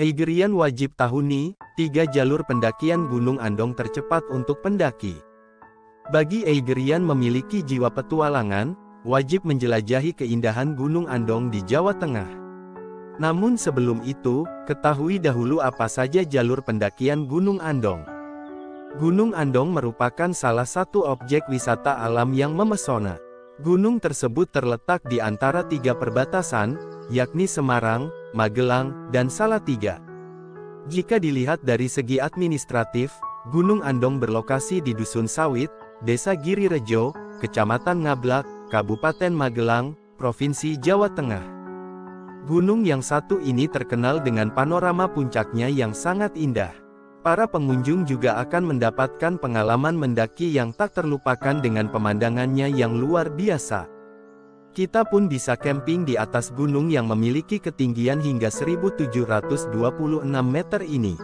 Eigerian wajib tahu nih, 3 jalur pendakian Gunung Andong tercepat untuk pendaki. Bagi Eigerian memiliki jiwa petualangan, wajib menjelajahi keindahan Gunung Andong di Jawa Tengah. Namun sebelum itu, ketahui dahulu apa saja jalur pendakian Gunung Andong. Gunung Andong merupakan salah satu objek wisata alam yang memesona. Gunung tersebut terletak di antara 3 perbatasan, yakni Semarang, Magelang, dan Salatiga. Jika dilihat dari segi administratif, Gunung Andong berlokasi di Dusun Sawit, Desa Giri Rejo, Kecamatan Ngablak, Kabupaten Magelang, Provinsi Jawa Tengah. Gunung yang satu ini terkenal dengan panorama puncaknya yang sangat indah. Para pengunjung juga akan mendapatkan pengalaman mendaki yang tak terlupakan dengan pemandangannya yang luar biasa. Kita pun bisa camping di atas gunung yang memiliki ketinggian hingga 1726 meter ini.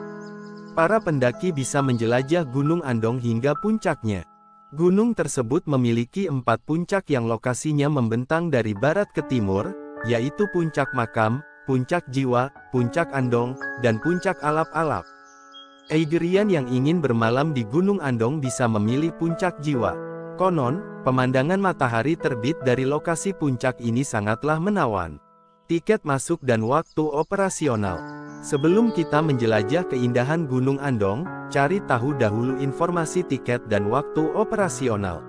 Para pendaki bisa menjelajah Gunung Andong hingga puncaknya. Gunung tersebut memiliki 4 puncak yang lokasinya membentang dari barat ke timur, yaitu Puncak Makam, Puncak Jiwa, Puncak Andong, dan Puncak Alap-Alap. Eigerian yang ingin bermalam di Gunung Andong bisa memilih Puncak Jiwa. Konon, pemandangan matahari terbit dari lokasi puncak ini sangatlah menawan. Tiket masuk dan waktu operasional. Sebelum kita menjelajah keindahan Gunung Andong, cari tahu dahulu informasi tiket dan waktu operasional.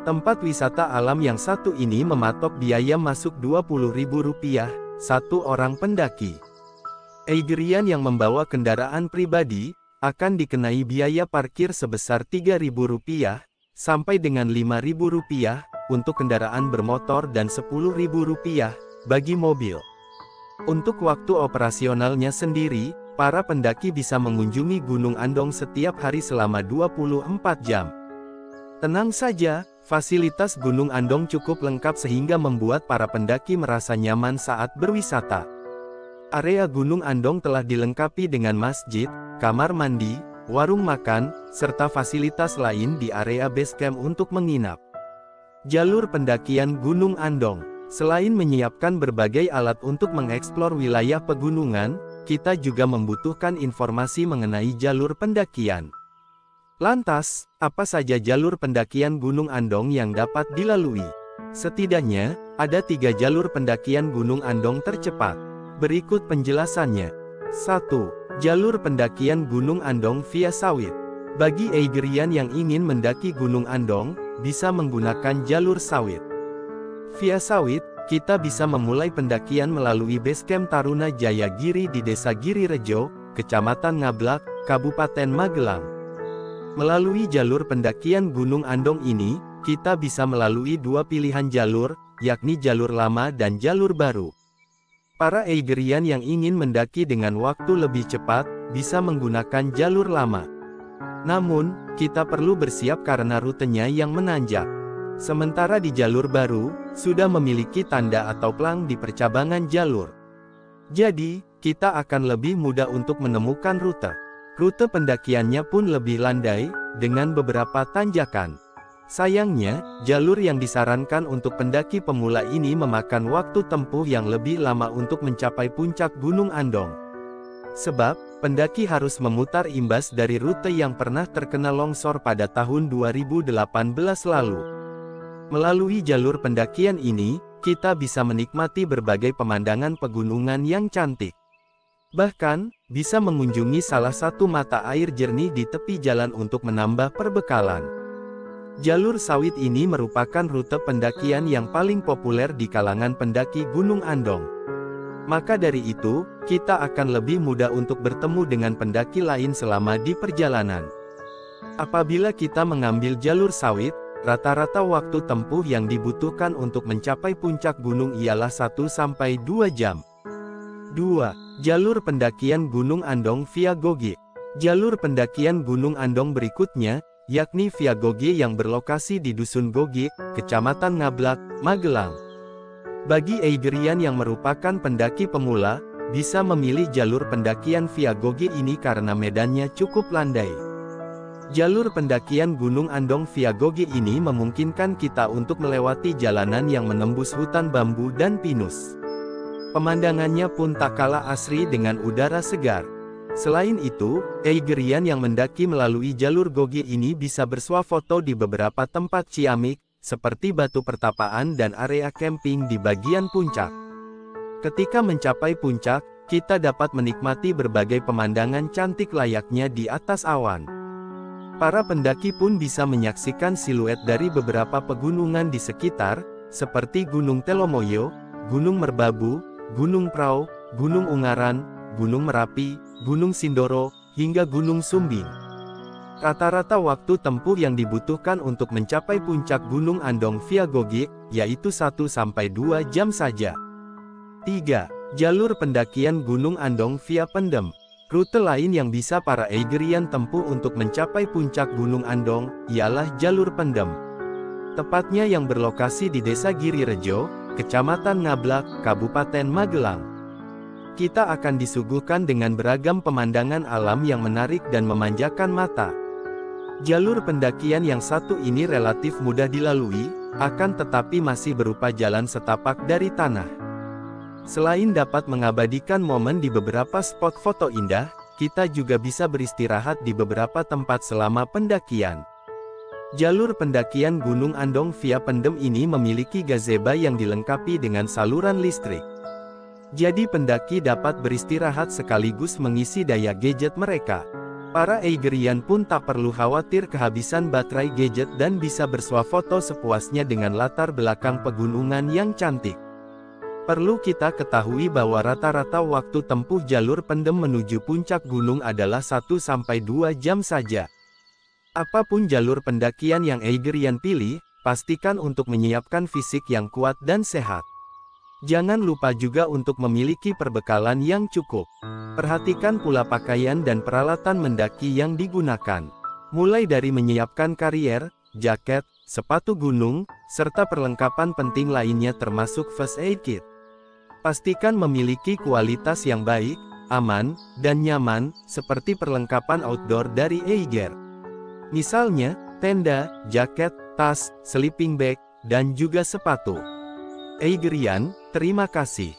Tempat wisata alam yang satu ini mematok biaya masuk Rp20.000, satu orang pendaki. Eigerian yang membawa kendaraan pribadi, akan dikenai biaya parkir sebesar Rp3.000, sampai dengan Rp5.000, untuk kendaraan bermotor dan Rp10.000, bagi mobil. Untuk waktu operasionalnya sendiri, para pendaki bisa mengunjungi Gunung Andong setiap hari selama 24 jam. Tenang saja, fasilitas Gunung Andong cukup lengkap sehingga membuat para pendaki merasa nyaman saat berwisata. Area Gunung Andong telah dilengkapi dengan masjid, kamar mandi, warung makan, serta fasilitas lain di area base camp untuk menginap. Jalur pendakian Gunung Andong. Selain menyiapkan berbagai alat untuk mengeksplor wilayah pegunungan, kita juga membutuhkan informasi mengenai jalur pendakian. Lantas, apa saja jalur pendakian Gunung Andong yang dapat dilalui? Setidaknya, ada 3 jalur pendakian Gunung Andong tercepat. Berikut penjelasannya. 1. Jalur pendakian Gunung Andong via Sawit. Bagi Eigerian yang ingin mendaki Gunung Andong, bisa menggunakan jalur Sawit. Via Sawit, kita bisa memulai pendakian melalui base camp Taruna Jaya Giri di Desa Giri Rejo, Kecamatan Ngablak, Kabupaten Magelang. Melalui jalur pendakian Gunung Andong ini, kita bisa melalui 2 pilihan jalur, yakni jalur lama dan jalur baru. Para Eigerian yang ingin mendaki dengan waktu lebih cepat, bisa menggunakan jalur lama. Namun, kita perlu bersiap karena rutenya yang menanjak. Sementara di jalur baru, sudah memiliki tanda atau plang di percabangan jalur. Jadi, kita akan lebih mudah untuk menemukan rute. Rute pendakiannya pun lebih landai, dengan beberapa tanjakan. Sayangnya, jalur yang disarankan untuk pendaki pemula ini memakan waktu tempuh yang lebih lama untuk mencapai puncak Gunung Andong. Sebab, pendaki harus memutar imbas dari rute yang pernah terkena longsor pada tahun 2018 lalu. Melalui jalur pendakian ini, kita bisa menikmati berbagai pemandangan pegunungan yang cantik. Bahkan, bisa mengunjungi salah satu mata air jernih di tepi jalan untuk menambah perbekalan. Jalur Sawit ini merupakan rute pendakian yang paling populer di kalangan pendaki Gunung Andong. Maka dari itu, kita akan lebih mudah untuk bertemu dengan pendaki lain selama di perjalanan. Apabila kita mengambil jalur Sawit, rata-rata waktu tempuh yang dibutuhkan untuk mencapai puncak gunung ialah 1-2 jam. 2. Jalur pendakian Gunung Andong via Gogi. Jalur pendakian Gunung Andong berikutnya, yakni via Gogi yang berlokasi di Dusun Gogi, Kecamatan Ngablak, Magelang. Bagi Eigerian yang merupakan pendaki pemula, bisa memilih jalur pendakian via Gogi ini karena medannya cukup landai. Jalur pendakian Gunung Andong via Gogi ini memungkinkan kita untuk melewati jalanan yang menembus hutan bambu dan pinus. Pemandangannya pun tak kalah asri dengan udara segar. Selain itu, Eigerian yang mendaki melalui jalur Gogi ini bisa bersuah foto di beberapa tempat ciamik, seperti batu pertapaan dan area camping di bagian puncak. Ketika mencapai puncak, kita dapat menikmati berbagai pemandangan cantik layaknya di atas awan. Para pendaki pun bisa menyaksikan siluet dari beberapa pegunungan di sekitar, seperti Gunung Telomoyo, Gunung Merbabu, Gunung Prau, Gunung Ungaran, Gunung Merapi, Gunung Sindoro, hingga Gunung Sumbing. Rata-rata waktu tempuh yang dibutuhkan untuk mencapai puncak Gunung Andong via Gogi, yaitu 1-2 jam saja. 3. Jalur pendakian Gunung Andong via Pendem. Rute lain yang bisa para Eigerian tempuh untuk mencapai puncak Gunung Andong, ialah jalur Pendem. Tepatnya yang berlokasi di Desa Girirejo, Kecamatan Ngablak, Kabupaten Magelang. Kita akan disuguhkan dengan beragam pemandangan alam yang menarik dan memanjakan mata. Jalur pendakian yang satu ini relatif mudah dilalui, akan tetapi masih berupa jalan setapak dari tanah. Selain dapat mengabadikan momen di beberapa spot foto indah, kita juga bisa beristirahat di beberapa tempat selama pendakian. Jalur pendakian Gunung Andong via Pendem ini memiliki gazebo yang dilengkapi dengan saluran listrik. Jadi pendaki dapat beristirahat sekaligus mengisi daya gadget mereka. Para Eigerian pun tak perlu khawatir kehabisan baterai gadget dan bisa bersuah foto sepuasnya dengan latar belakang pegunungan yang cantik. Perlu kita ketahui bahwa rata-rata waktu tempuh jalur Pendem menuju puncak gunung adalah 1-2 jam saja. Apapun jalur pendakian yang Eigerian pilih, pastikan untuk menyiapkan fisik yang kuat dan sehat. Jangan lupa juga untuk memiliki perbekalan yang cukup. Perhatikan pula pakaian dan peralatan mendaki yang digunakan. Mulai dari menyiapkan karier, jaket, sepatu gunung, serta perlengkapan penting lainnya termasuk first aid kit. Pastikan memiliki kualitas yang baik, aman, dan nyaman, seperti perlengkapan outdoor dari Eiger. Misalnya, tenda, jaket, tas, sleeping bag, dan juga sepatu. Eigerian, terima kasih.